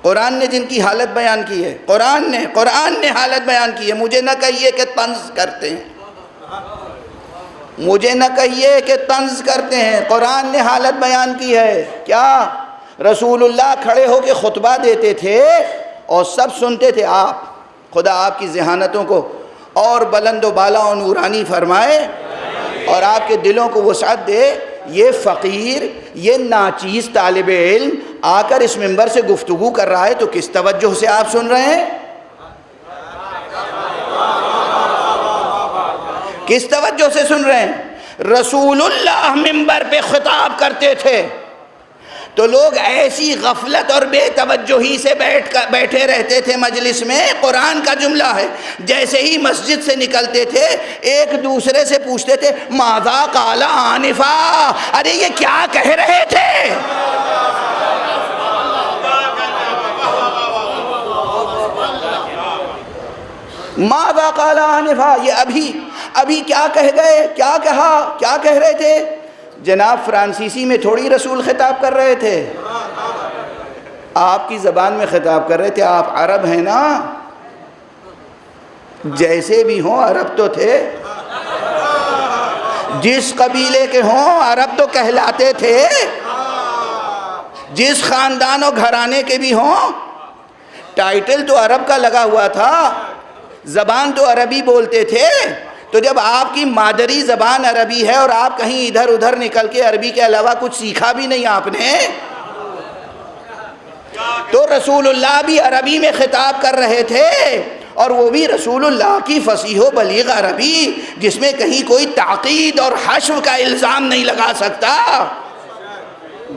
قرآن نے جن کی حالت بیان کی ہے، قرآن نے حالت بیان کی ہے. مجھے نہ کہیے کہ طنز کرتے ہیں، مجھے نہ کہیے کہ طنز کرتے ہیں. قرآن نے حالت بیان کی ہے. کیا رسول اللہ کھڑے ہو کے خطبہ دیتے تھے اور سب سنتے تھے. آپ خدا آپ کی ذہانتوں کو اور بلند و بالا و نورانی فرمائے اور آپ کے دلوں کو وسعت دے. یہ فقیر، یہ ناچیز طالب علم آ کر اس منبر سے گفتگو کر رہا ہے تو کس توجہ سے آپ سن رہے ہیں؟ کس توجہ سے سن رہے ہیں؟ رسول اللہ منبر پہ خطاب کرتے تھے تو لوگ ایسی غفلت اور بے توجہی سے بیٹھے رہتے تھے مجلس میں. قرآن کا جملہ ہے. جیسے ہی مسجد سے نکلتے تھے ایک دوسرے سے پوچھتے تھے ماذا قال آنفا، ارے یہ کیا کہہ رہے تھے؟ ماذا قال آنفا، یہ ابھی کیا کہہ گئے، کیا کہا، کیا کہہ رہے تھے؟ جناب فرانسیسی میں تھوڑی رسول خطاب کر رہے تھے، آپ کی زبان میں خطاب کر رہے تھے. آپ عرب ہیں نا، جیسے بھی ہوں عرب تو تھے، جس قبیلے کے ہوں عرب تو کہلاتے تھے، جس خاندان و گھرانے کے بھی ہوں ٹائٹل تو عرب کا لگا ہوا تھا، زبان تو عربی بولتے تھے. تو جب آپ کی مادری زبان عربی ہے اور آپ کہیں ادھر ادھر نکل کے عربی کے علاوہ کچھ سیکھا بھی نہیں آپ نے، تو رسول اللہ بھی عربی میں خطاب کر رہے تھے اور وہ بھی رسول اللہ کی فصیح و بلیغ عربی جس میں کہیں کوئی تعقید اور حشو کا الزام نہیں لگا سکتا.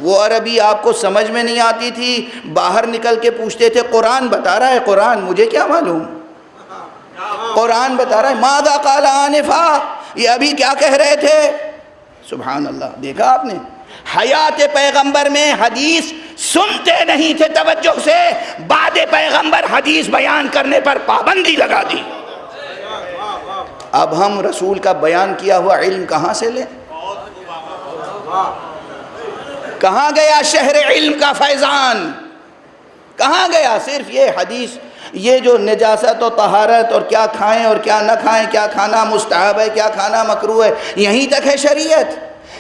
وہ عربی آپ کو سمجھ میں نہیں آتی تھی، باہر نکل کے پوچھتے تھے قرآن بتا رہا ہے، قرآن مجھے کیا معلوم، قرآن بتا رہا ہے. ماذا قال آنفا، یہ ابھی کیا کہہ رہے تھے. سبحان اللہ. دیکھا آپ نے حیات پیغمبر میں حدیث سنتے نہیں تھے توجہ سے، بعد پیغمبر حدیث بیان کرنے پر پابندی لگا دی. اب ہم رسول کا بیان کیا ہوا علم کہاں سے لیں؟ کہاں گیا شہر علم کا فیضان؟ کہاں گیا؟ صرف یہ حدیث، یہ جو نجاست و طہارت اور کیا کھائیں اور کیا نہ کھائیں، کیا کھانا مستحب ہے کیا کھانا مکروہ ہے، یہیں تک ہے شریعت،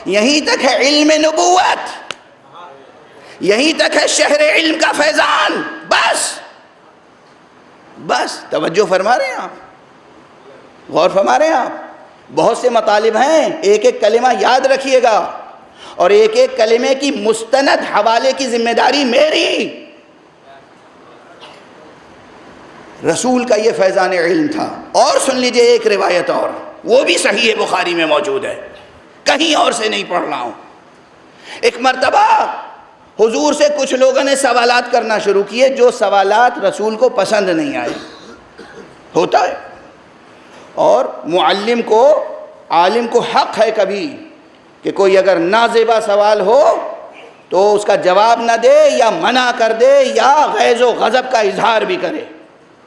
یہیں تک ہے علم نبوت، یہیں تک ہے شہر علم کا فیضان. بس توجہ فرما رہے ہیں آپ، غور فرما رہے ہیں آپ. بہت سے مطالب ہیں، ایک ایک کلمہ یاد رکھیے گا اور ایک ایک کلمے کی مستند حوالے کی ذمہ داری میری. رسول کا یہ فیضان علم تھا. اور سن لیجئے ایک روایت اور، وہ بھی صحیح بخاری میں موجود ہے، کہیں اور سے نہیں پڑھ رہا ہوں. ایک مرتبہ حضور سے کچھ لوگوں نے سوالات کرنا شروع کیے جو سوالات رسول کو پسند نہیں آئے. ہوتا ہے، اور معلم کو، عالم کو حق ہے کبھی کہ کوئی اگر نازیبا سوال ہو تو اس کا جواب نہ دے یا منع کر دے یا غیظ و غضب کا اظہار بھی کرے.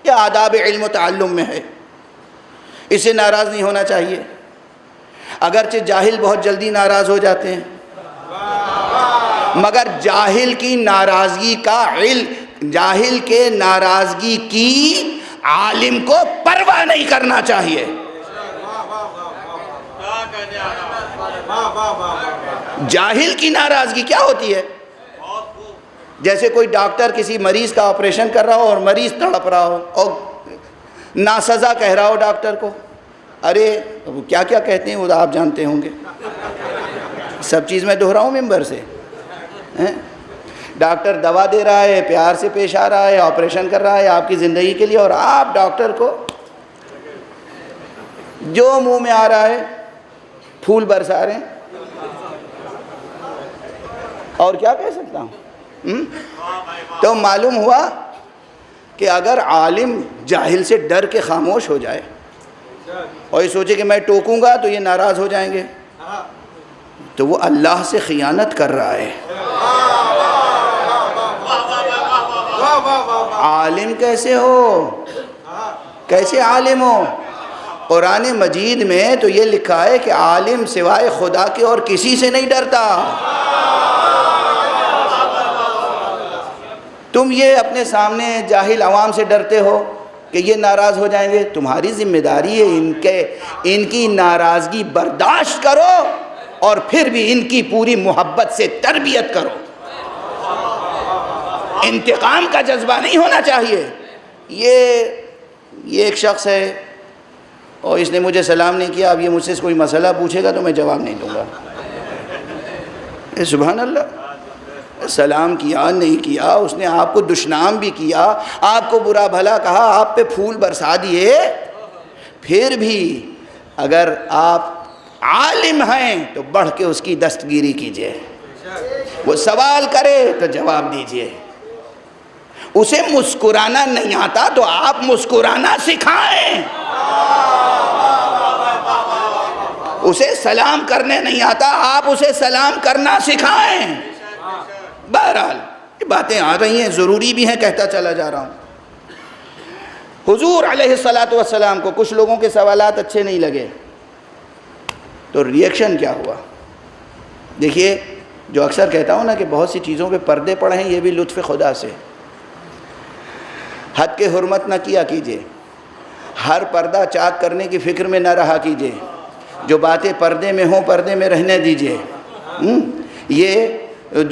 یہ آداب علم و تعلم میں ہے، اس سے ناراض نہیں ہونا چاہیے. اگرچہ جاہل بہت جلدی ناراض ہو جاتے ہیں، مگر جاہل کی ناراضگی کا علم، جاہل کے ناراضگی کی عالم کو پرواہ نہیں کرنا چاہیے. جاہل کی ناراضگی کیا ہوتی ہے؟ جیسے کوئی ڈاکٹر کسی مریض کا آپریشن کر رہا ہو اور مریض تڑپ رہا ہو اور ناسزا کہہ رہا ہو ڈاکٹر کو. ارے وہ کیا کیا کہتے ہیں وہ آپ جانتے ہوں گے، سب چیز میں دہراؤں ممبر سے. ڈاکٹر دوا دے رہا ہے، پیار سے پیش آ رہا ہے، آپریشن کر رہا ہے آپ کی زندگی کے لیے، اور آپ ڈاکٹر کو جو منہ میں آ رہا ہے پھول برسا رہے ہیں. اور کیا کہہ سکتا ہوں. تو معلوم ہوا کہ اگر عالم جاہل سے ڈر کے خاموش ہو جائے اور یہ سوچے کہ میں ٹوکوں گا تو یہ ناراض ہو جائیں گے، تو وہ اللہ سے خیانت کر رہا ہے. عالم کیسے ہو؟ کیسے عالم ہو؟ قرآن مجید میں تو یہ لکھا ہے کہ عالم سوائے خدا کے اور کسی سے نہیں ڈرتا. تم یہ اپنے سامنے جاہل عوام سے ڈرتے ہو کہ یہ ناراض ہو جائیں گے، تمہاری ذمہ داری ہے ان کی ناراضگی برداشت کرو اور پھر بھی ان کی پوری محبت سے تربیت کرو۔ انتقام کا جذبہ نہیں ہونا چاہیے۔ یہ ایک شخص ہے اور اس نے مجھے سلام نہیں کیا، اب یہ مجھ سے کوئی مسئلہ پوچھے گا تو میں جواب نہیں دوں گا۔ سبحان اللہ، سلام کیا نہیں کیا، اس نے آپ کو دشنام بھی کیا، آپ کو برا بھلا کہا، آپ پہ پھول برسا دیے، پھر بھی اگر آپ عالم ہیں تو بڑھ کے اس کی دستگیری کیجئے، وہ سوال کرے تو جواب دیجئے۔ اسے مسکرانا نہیں آتا تو آپ مسکرانا سکھائیں۔ اسے سلام کرنے نہیں آتا، آپ اسے سلام کرنا سکھائیں۔ بہرحال یہ باتیں آ رہی ہیں، ضروری بھی ہیں، کہتا چلا جا رہا ہوں۔ حضور علیہ السلام کو کچھ لوگوں کے سوالات اچھے نہیں لگے تو ریئیکشن کیا ہوا؟ دیکھیے، جو اکثر کہتا ہوں نا کہ بہت سی چیزوں پہ پردے پڑے ہیں، یہ بھی لطف خدا سے۔ حد کے حرمت نہ کیا کیجئے، ہر پردہ چاک کرنے کی فکر میں نہ رہا کیجئے، جو باتیں پردے میں ہوں پردے میں رہنے دیجئے۔ یہ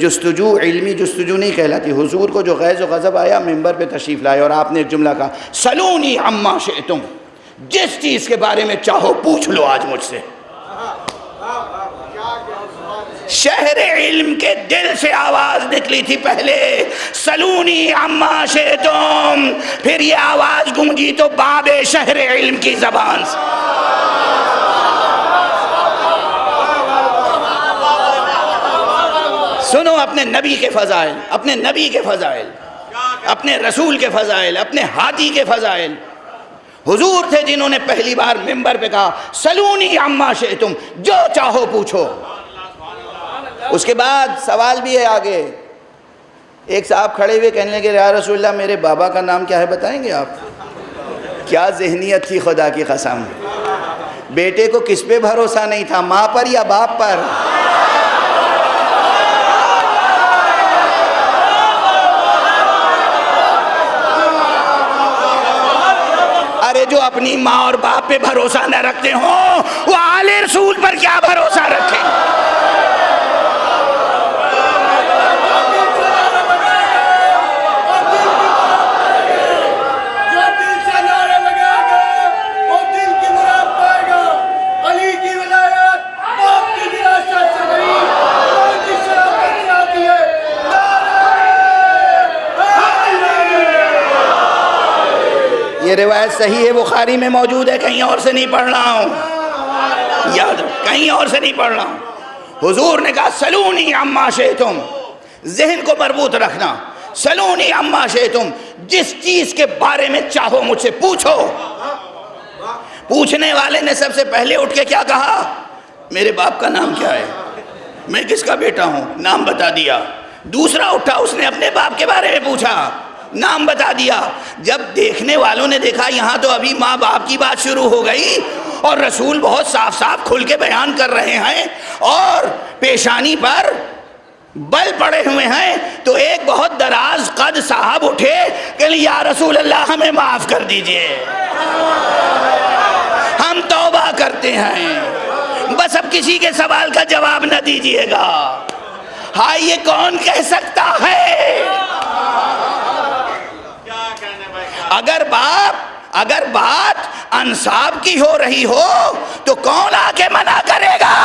جستجو علمی جستجو نہیں کہلاتی۔ حضور کو جو غیظ و غضب آیا، ممبر پہ تشریف لائے اور آپ نے ایک جملہ کہا، سلونی عما شئتم، جس چیز کے بارے میں چاہو پوچھ لو آج مجھ سے۔ شہر علم کے دل سے آواز نکلی تھی پہلے، سلونی عما شئتم، پھر یہ آواز گونجی تو باب شہر علم کی زبان سے۔ سنو اپنے نبی کے فضائل، اپنے نبی کے فضائل، اپنے رسول کے فضائل، اپنے ہادی کے فضائل۔ حضور تھے جنہوں نے پہلی بار ممبر پہ کہا، سلونی عما شئتم، جو چاہو پوچھو۔ اس کے بعد سوال بھی ہے آگے۔ ایک صاحب کھڑے ہوئے کہنے لگے، یا رسول اللہ میرے بابا کا نام کیا ہے بتائیں گے آپ؟ کیا ذہنیت تھی خدا کی قسم! بیٹے کو کس پہ بھروسہ نہیں تھا، ماں پر یا باپ پر؟ ارے جو اپنی ماں اور باپ پہ بھروسہ نہ رکھتے ہوں وہ آل رسول پر کیا بھروسہ رکھیں؟ یہ روایت صحیح ہے، بخاری میں موجود ہے، کہیں اور سے نہیں پڑھ رہا ہوں، یاد کہیں اور سے نہیں پڑھ رہا ہوں۔ حضور نے کہا سلونی عما شئتم، ذہن کو مربوط رکھنا، سلونی عما شئتم، جس چیز کے بارے میں چاہو مجھ سے پوچھو۔ پوچھنے والے نے سب سے پہلے اٹھ کے کیا کہا؟ میرے باپ کا نام کیا ہے، میں کس کا بیٹا ہوں، نام بتا دیا۔ دوسرا اٹھا، اس نے اپنے باپ کے بارے میں پوچھا، نام بتا دیا۔ جب دیکھنے والوں نے دیکھا یہاں تو ابھی ماں باپ کی بات شروع ہو گئی اور رسول بہت صاف صاف کھل کے بیان کر رہے ہیں اور پیشانی پر بل پڑے ہوئے ہیں، تو ایک بہت دراز قد صاحب اٹھے کہ یا رسول اللہ ہمیں معاف کر دیجئے، ہم توبہ کرتے ہیں، بس اب کسی کے سوال کا جواب نہ دیجئے گا۔ ہاں یہ کون کہہ سکتا ہے؟ اگر بات انصاب کی ہو رہی ہو تو کون آ کے منع کرے گا؟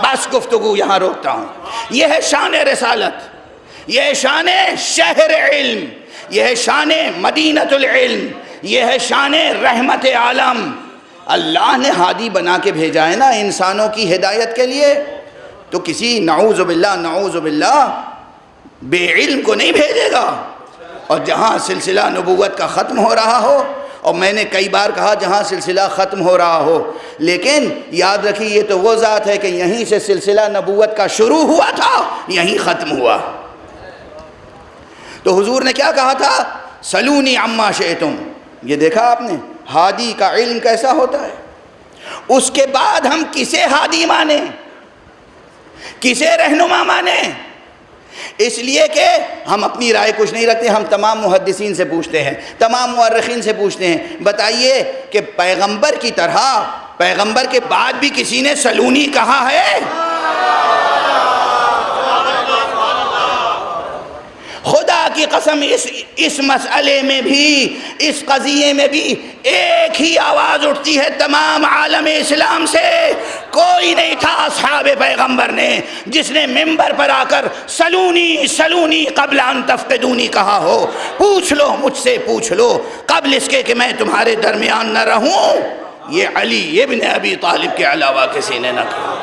بس گفتگو یہاں روکتا ہوں۔ یہ ہے شان رسالت، یہ ہے شان شہر علم، یہ ہے شان مدینۃ العلم، یہ ہے شان رحمت عالم۔ اللہ نے ہادی بنا کے بھیجا ہے نا انسانوں کی ہدایت کے لیے، تو کسی نعوذ باللہ بے علم کو نہیں بھیجے گا۔ اور جہاں سلسلہ نبوت کا ختم ہو رہا ہو، اور میں نے کئی بار کہا جہاں سلسلہ ختم ہو رہا ہو، لیکن یاد رکھیے یہ تو وہ ذات ہے کہ یہیں سے سلسلہ نبوت کا شروع ہوا تھا، یہیں ختم ہوا۔ تو حضور نے کیا کہا تھا؟ سلونی عما شئتم۔ یہ دیکھا آپ نے ہادی کا علم کیسا ہوتا ہے۔ اس کے بعد ہم کسے ہادی مانیں، کسے رہنما مانیں؟ اس لیے کہ ہم اپنی رائے کچھ نہیں رکھتے، ہم تمام محدثین سے پوچھتے ہیں، تمام مورخین سے پوچھتے ہیں، بتائیے کہ پیغمبر کی طرح پیغمبر کے بعد بھی کسی نے سلونی کہا ہے؟ خدا کی قسم اس مسئلے میں بھی، اس قضیے میں بھی ایک ہی آواز اٹھتی ہے تمام عالم اسلام سے، کوئی نہیں تھا اصحاب پیغمبر نے جس نے ممبر پر آ کر سلونی سلونی قبل ان تفقدونی کہا ہو۔ پوچھ لو، مجھ سے پوچھ لو، قبل اس کے کہ میں تمہارے درمیان نہ رہوں، یہ علی ابن ابی طالب کے علاوہ کسی نے نہ کہا۔